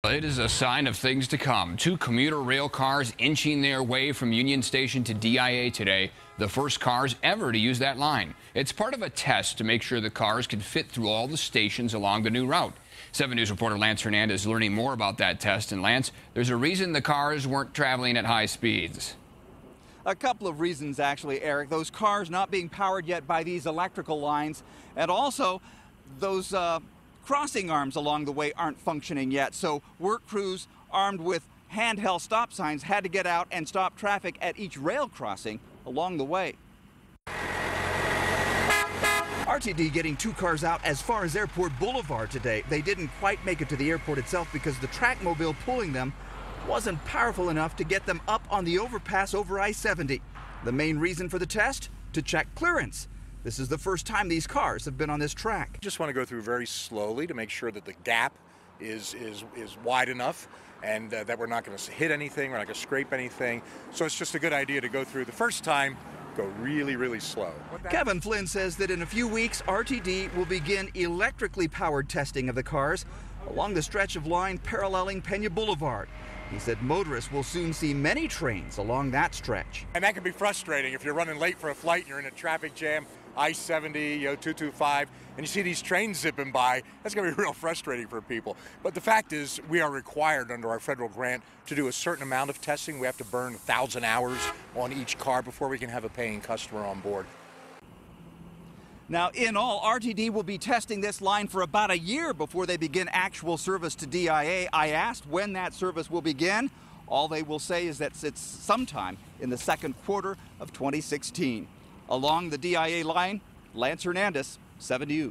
It is a sign of things to come. Two commuter rail cars inching their way from Union Station to DIA today. The first cars ever to use that line. It's part of a test to make sure the cars can fit through all the stations along the new route. 7 News reporter Lance Hernandez is learning more about that test. And Lance, there's a reason the cars weren't traveling at high speeds. A couple of reasons, actually, Eric. Those cars not being powered yet by these electrical lines, and also those crossing arms along the way aren't functioning yet. So work crews armed with handheld stop signs had to get out and stop traffic at each rail crossing along the way. RTD getting two cars out as far as Airport Boulevard today. They didn't quite make it to the airport itself because the trackmobile pulling them wasn't powerful enough to get them up on the overpass over I-70. The main reason for the test? To check clearance. This is the first time these cars have been on this track. Just want to go through very slowly to make sure that the gap is wide enough and that we're not going to hit anything, we're not going to scrape anything. So it's just a good idea to go through the first time, go really, really slow. Kevin Flynn says that in a few weeks, RTD will begin electrically powered testing of the cars along the stretch of line paralleling Pena Boulevard. He said motorists will soon see many trains along that stretch. And that can be frustrating if you're running late for a flight and you're in a traffic jam, I-70, 225, and you see these trains zipping by. That's going to be real frustrating for people. But the fact is, we are required under our federal grant to do a certain amount of testing. We have to burn 1,000 hours on each car before we can have a paying customer on board. Now, in all, RTD will be testing this line for about a year before they begin actual service to DIA. I asked when that service will begin. All they will say is that it's sometime in the second quarter of 2016. Along the DIA line, Lance Hernandez, 7 News.